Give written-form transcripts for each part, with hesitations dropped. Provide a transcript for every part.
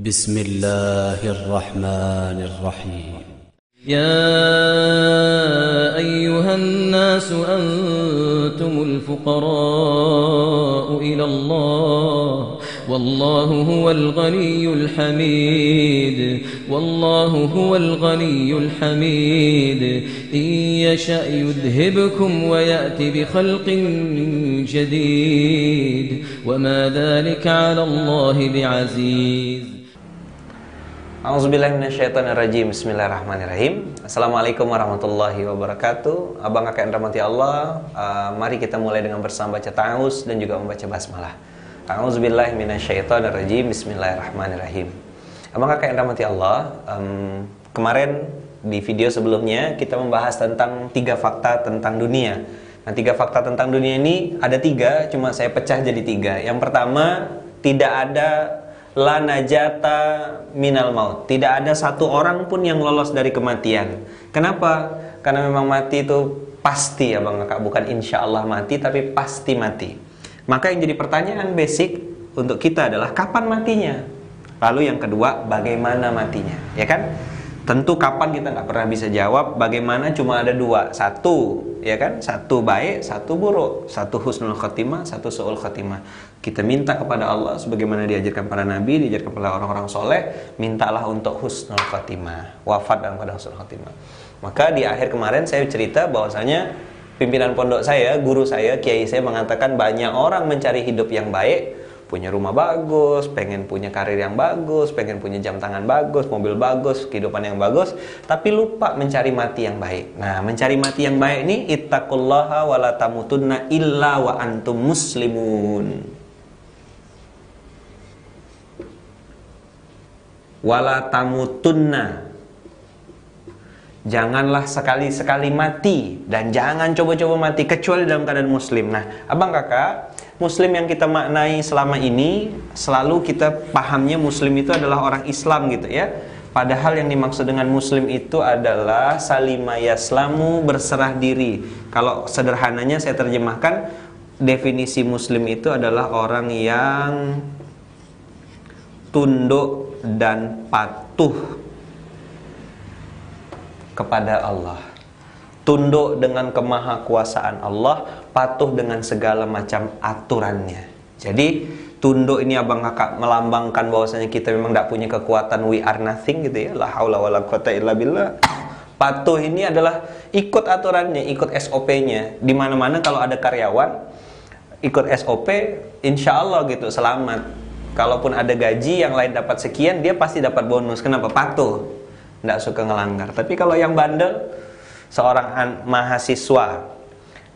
بسم الله الرحمن الرحيم يا أيها الناس أنتم الفقراء إلى الله والله هو الغني الحميد إن يشأ يذهبكم ويأتي بخلق جديد وما ذلك على الله بعزيز. A'udzubillahi minasyaitonirrajim. Bismillahirrahmanirrahim. Assalamualaikum warahmatullahi wabarakatuh. Abang kakak yang dirahmati Allah, mari kita mulai dengan bersama baca ta'awuz dan juga membaca basmalah. A'udzubillahi minasyaitonirrajim. Bismillahirrahmanirrahim. Abang kakak yang dirahmati Allah, kemarin di video sebelumnya kita membahas tentang 3 fakta tentang dunia. Nah, 3 fakta tentang dunia ini ada 3, cuma saya pecah jadi 3. Yang pertama, tidak ada la najata minal maut. Tidak ada satu orang pun yang lolos dari kematian. Kenapa? Karena memang mati itu pasti ya bang kakak. Bukan insya Allah mati, tapi pasti mati. Maka yang jadi pertanyaan basic untuk kita adalah kapan matinya? Lalu yang kedua, bagaimana matinya? Ya kan? Tentu kapan kita nggak pernah bisa jawab. Bagaimana cuma ada 2. Satu, ya kan? Satu baik, satu buruk. Satu husnul khotimah, satu su'ul khotimah. Kita minta kepada Allah sebagaimana diajarkan para nabi, diajarkan kepada orang-orang soleh, mintalah untuk husnul khotimah, wafat dalam keadaan husnul khotimah. Maka di akhir kemarin saya cerita bahwasanya pimpinan pondok saya, guru saya, kiai saya mengatakan banyak orang mencari hidup yang baik, punya rumah bagus, pengen punya karir yang bagus, pengen punya jam tangan bagus, mobil bagus, kehidupan yang bagus, tapi lupa mencari mati yang baik. Nah, mencari mati yang baik ini ittaqullaha wa la tamutunna illa wa antum muslimun. Wala tamutunna, janganlah sekali-sekali mati dan jangan coba-coba mati kecuali dalam keadaan muslim. Nah, abang kakak, muslim yang kita maknai selama ini selalu kita pahamnya muslim itu adalah orang Islam gitu ya. Padahal yang dimaksud dengan muslim itu adalah salima yaslamu, berserah diri. Kalau sederhananya saya terjemahkan, definisi muslim itu adalah orang yang tunduk dan patuh kepada Allah, tunduk dengan kemahakuasaan Allah, patuh dengan segala macam aturannya. Jadi tunduk ini abang kakak melambangkan bahwasanya kita memang tidak punya kekuatan, we are nothing gitu ya, la haula wala quwata illa billah. Patuh ini adalah ikut aturannya, ikut SOP-nya. Di mana-mana kalau ada karyawan ikut SOP, insya Allah gitu selamat. Kalaupun ada gaji yang lain dapat sekian, dia pasti dapat bonus. Kenapa? Patuh, tidak suka ngelanggar. Tapi kalau yang bandel, seorang mahasiswa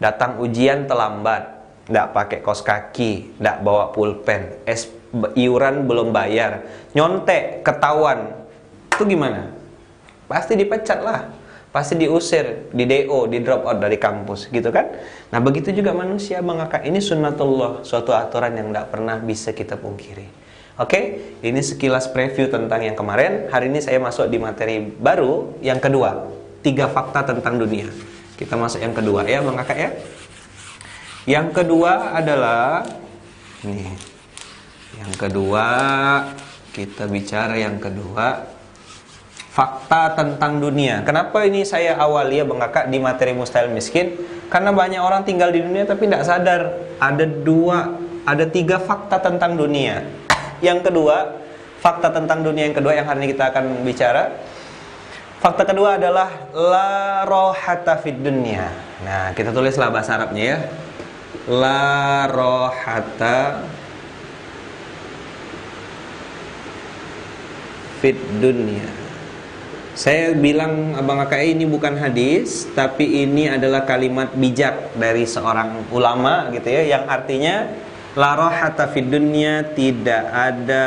datang ujian terlambat, tidak pakai kaos kaki, tidak bawa pulpen, iuran belum bayar, nyontek, ketahuan, itu gimana? Pasti dipecat lah, pasti diusir, di DO, di drop out dari kampus, gitu kan? Nah, begitu juga manusia, bang kakak. Ini sunnatullah, suatu aturan yang tidak pernah bisa kita pungkiri. Oke, ini sekilas preview tentang yang kemarin. Hari ini saya masuk di materi baru, yang kedua, 3 fakta tentang dunia. Kita masuk yang kedua ya, bang kakak ya. Yang kedua adalah nih. Yang kedua, kita bicara yang kedua, fakta tentang dunia. Kenapa ini saya awali ya bang kakak di materi mustahil miskin? Karena banyak orang tinggal di dunia tapi tidak sadar. Ada 3 fakta tentang dunia. Yang kedua, fakta tentang dunia yang kedua yang hari ini kita akan bicara. Fakta kedua adalah la rohata fid dunya. Nah, kita tulislah bahasa Arabnya ya. La rohata fid dunya. Saya bilang abang kakak ini bukan hadis, tapi ini adalah kalimat bijak dari seorang ulama gitu ya, yang artinya la rohata fid dunya, tidak ada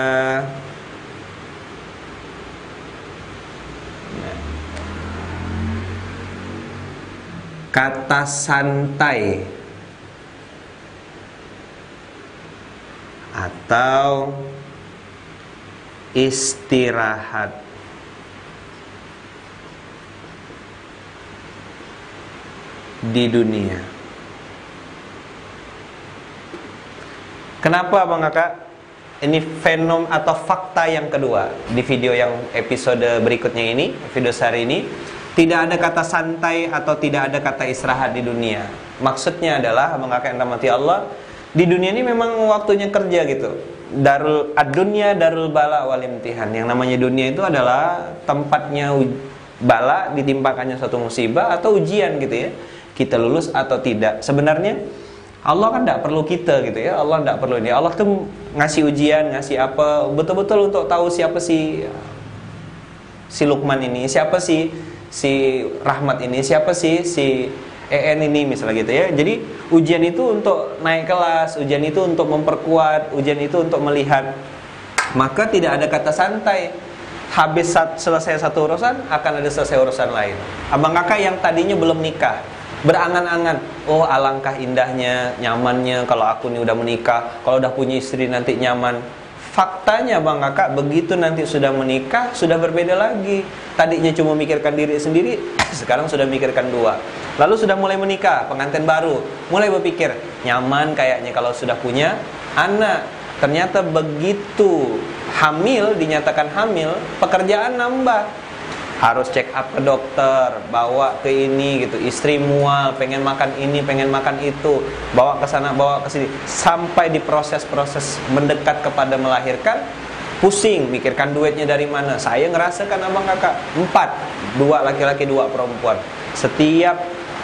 kata santai atau istirahat di dunia. Kenapa bang kakak? ini fenom atau fakta yang kedua di video yang episode berikutnya ini, video hari ini. Tidak ada kata santai atau tidak ada kata istirahat di dunia. Maksudnya adalah, abang kakak yang rahmati Allah, di dunia ini memang waktunya kerja gitu. Darul ad-dunya darul bala wal imtihan. Yang namanya dunia itu adalah tempatnya bala, ditimpakannya suatu musibah atau ujian gitu ya. Kita lulus atau tidak. Sebenarnya Allah kan tidak perlu kita gitu ya. Allah tidak perlu ini. Allah tuh ngasih ujian, ngasih apa betul-betul untuk tahu siapa si Lukman ini, siapa si Rahmat ini, siapa si EN ini misalnya gitu ya. Jadi ujian itu untuk naik kelas, ujian itu untuk memperkuat, ujian itu untuk melihat. Maka tidak ada kata santai. Habis selesai satu urusan, akan ada selesai urusan lain. Abang kakak yang tadinya belum nikah, berangan-angan, oh alangkah indahnya, nyamannya kalau aku nih udah menikah, kalau udah punya istri nanti nyaman. Faktanya bang kakak, begitu nanti sudah menikah, sudah berbeda lagi. Tadinya cuma mikirkan diri sendiri, sekarang sudah mikirkan dua. Lalu sudah mulai menikah, pengantin baru, mulai berpikir, nyaman kayaknya kalau sudah punya anak. Ternyata begitu hamil, dinyatakan hamil, pekerjaan nambah. Harus check up ke dokter, bawa ke ini gitu, istri mual, pengen makan ini, pengen makan itu, bawa ke sana, bawa ke sini, sampai di proses-proses mendekat kepada melahirkan, pusing, mikirkan duitnya dari mana. Saya ngerasakan abang kakak, 4, 2 laki-laki 2 perempuan. Setiap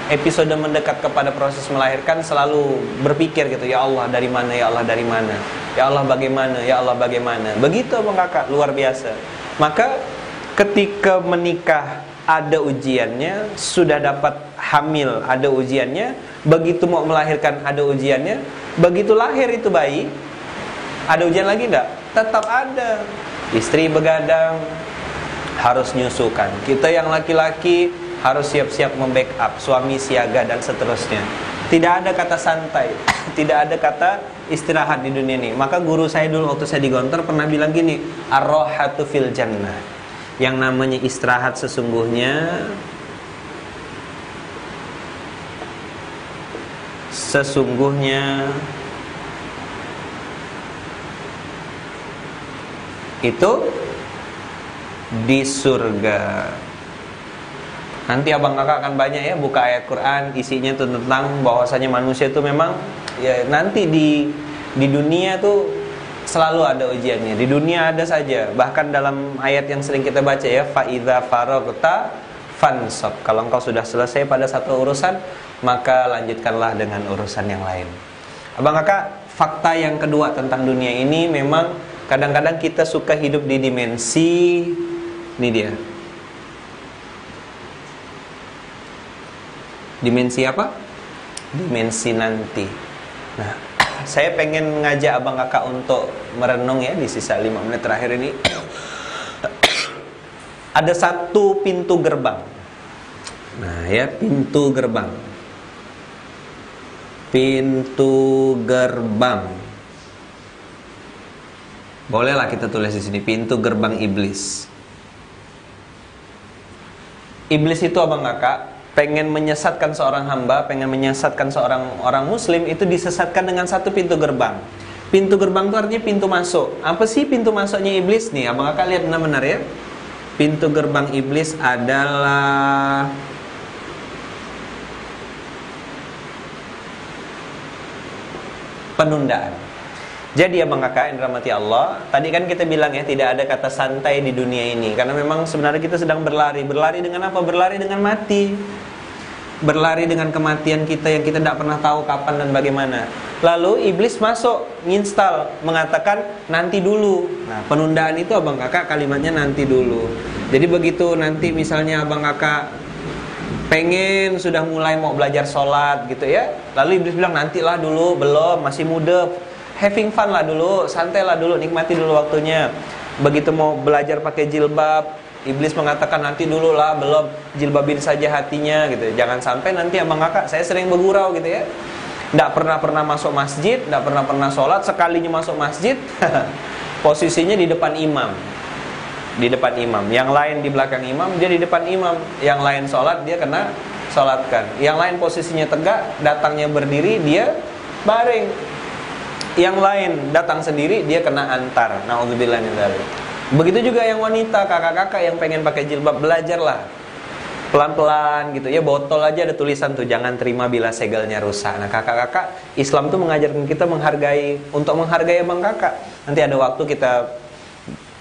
episode mendekat kepada proses melahirkan selalu berpikir gitu, ya Allah dari mana, ya Allah dari mana, ya Allah bagaimana, ya Allah bagaimana. Begitu abang kakak, luar biasa. Maka ketika menikah ada ujiannya, sudah dapat hamil ada ujiannya, begitu mau melahirkan ada ujiannya, begitu lahir itu bayi, ada ujian lagi enggak? Tetap ada. Istri begadang, harus nyusukan. Kita yang laki-laki harus siap-siap membackup, suami siaga dan seterusnya. Tidak ada kata santai, tidak ada kata istirahat di dunia ini. Maka guru saya dulu waktu saya di Gontor pernah bilang gini, ar-rohatu fil jannah. Yang namanya istirahat sesungguhnya itu di surga. Nanti abang kakak akan banyak ya buka ayat Quran, isinya tuh tentang bahwasanya manusia itu memang ya nanti di dunia tuh selalu ada ujiannya. Di dunia ada saja. Bahkan dalam ayat yang sering kita baca ya, fa idza faraghta fansab. Kalau engkau sudah selesai pada satu urusan, maka lanjutkanlah dengan urusan yang lain. Abang kakak, fakta yang kedua tentang dunia ini memang kadang-kadang kita suka hidup di dimensi, ini dia. Dimensi apa? Dimensi nanti. Nah, saya pengen ngajak abang kakak untuk merenung ya di sisa 5 menit terakhir ini. Ada satu pintu gerbang. Nah ya, pintu gerbang. Pintu gerbang. Bolehlah kita tulis di sini, pintu gerbang iblis. Iblis itu abang kakak pengen menyesatkan seorang hamba, pengen menyesatkan seorang orang muslim, itu disesatkan dengan satu pintu gerbang. Pintu gerbang itu artinya pintu masuk. Apa sih pintu masuknya iblis nih? Abang kakak lihat benar-benar ya. Pintu gerbang iblis adalah penundaan. Jadi abang kakak yang dirahmati Allah, tadi kan kita bilang ya tidak ada kata santai di dunia ini, karena memang sebenarnya kita sedang berlari. Berlari dengan apa? Berlari dengan mati. Berlari dengan kematian kita yang kita tidak pernah tahu kapan dan bagaimana. Lalu iblis masuk, nginstal, mengatakan nanti dulu. Nah, penundaan itu abang kakak kalimatnya nanti dulu. Jadi begitu nanti misalnya abang kakak pengen sudah mulai mau belajar sholat gitu ya, lalu iblis bilang nantilah dulu, belum, masih muda, having fun lah dulu, santai lah dulu, nikmati dulu waktunya. Begitu mau belajar pakai jilbab, iblis mengatakan nanti dulu lah, belum, jilbabin saja hatinya gitu. Jangan sampai nanti abang kakak, saya sering bergurau gitu ya, tidak pernah masuk masjid, tidak pernah sholat, sekalinya masuk masjid posisinya di depan imam. Di depan imam, yang lain di belakang imam, dia di depan imam. Yang lain sholat, dia kena sholatkan. Yang lain posisinya tegak, datangnya berdiri, dia baring. yang lain datang sendiri, dia kena antar. Nauzubillah min dzalik. Begitu juga yang wanita, kakak-kakak yang pengen pakai jilbab, belajarlah pelan-pelan gitu ya. Botol aja ada tulisan tuh, jangan terima bila segelnya rusak. Nah kakak-kakak, Islam tuh mengajarkan kita untuk menghargai abang kakak. Nanti ada waktu kita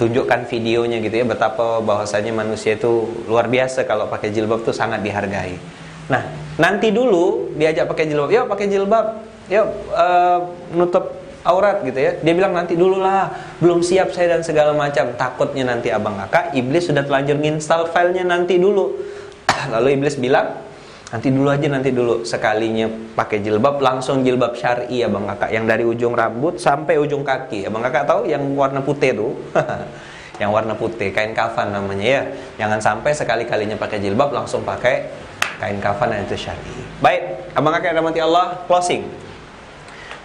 tunjukkan videonya gitu ya, betapa bahwasanya manusia itu luar biasa kalau pakai jilbab tuh sangat dihargai. Nah nanti dulu diajak pakai jilbab, yuk pakai jilbab, yuk nutup aurat gitu ya. Dia bilang nanti dulu lah, belum siap saya dan segala macam. Takutnya nanti abang kakak, iblis sudah telanjur nginstal filenya nanti dulu. Lalu iblis bilang, nanti dulu, sekalinya pakai jilbab, langsung jilbab syar'i abang kakak, yang dari ujung rambut sampai ujung kaki. Abang kakak tahu yang warna putih tuh? Yang warna putih, kain kafan namanya ya. Jangan sampai sekali-kalinya pakai jilbab langsung pakai kain kafan, yang itu syar'i. Baik, abang kakak yang dirahmati Allah, closing.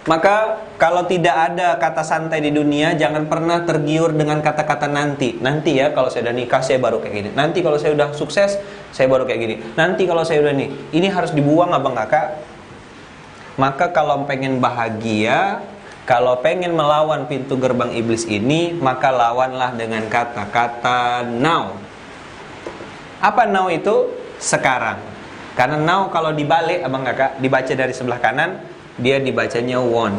Maka kalau tidak ada kata santai di dunia, jangan pernah tergiur dengan kata-kata nanti. Nanti ya, kalau saya udah nikah saya baru kayak gini. Nanti kalau saya udah sukses saya baru kayak gini. Nanti kalau saya udah ini harus dibuang abang kakak. Maka kalau pengen bahagia, kalau pengen melawan pintu gerbang iblis ini, maka lawanlah dengan kata-kata now. Apa now itu? Sekarang. Karena now kalau dibalik abang kakak, dibaca dari sebelah kanan, dia dibacanya won.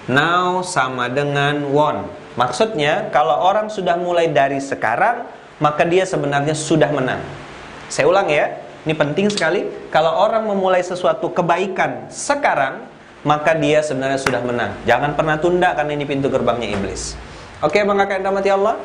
Now sama dengan won. Maksudnya kalau orang sudah mulai dari sekarang, maka dia sebenarnya sudah menang. Saya ulang ya, ini penting sekali. Kalau orang memulai sesuatu kebaikan sekarang, maka dia sebenarnya sudah menang. Jangan pernah tunda, karena ini pintu gerbangnya iblis. Oke abang kakak yang dirahmati Allah,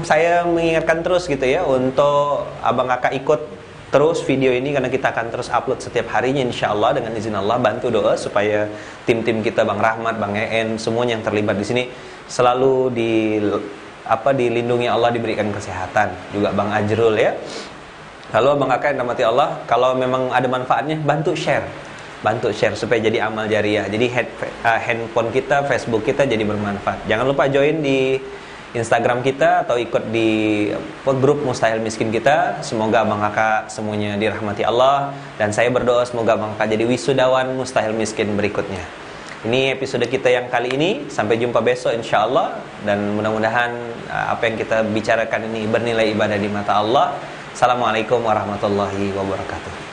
saya mengingatkan terus gitu ya, untuk abang kakak ikut terus video ini, karena kita akan terus upload setiap harinya insyaallah dengan izin Allah. Bantu doa supaya tim-tim kita, Bang Rahmat, Bang En, semuanya yang terlibat di sini selalu dilindungi Allah, diberikan kesehatan. Juga Bang Ajrul ya. Lalu Bang kakak yang dirahmati Allah, kalau memang ada manfaatnya, bantu share supaya jadi amal jariah. Jadi handphone kita, Facebook kita jadi bermanfaat. Jangan lupa join di Instagram kita atau ikut di grup Mustahil Miskin kita. Semoga abang kakak semuanya dirahmati Allah, dan saya berdoa semoga abang kakak jadi wisudawan Mustahil Miskin berikutnya. Ini episode kita yang kali ini. Sampai jumpa besok insyaallah, dan mudah-mudahan apa yang kita bicarakan ini bernilai ibadah di mata Allah. Assalamualaikum warahmatullahi wabarakatuh.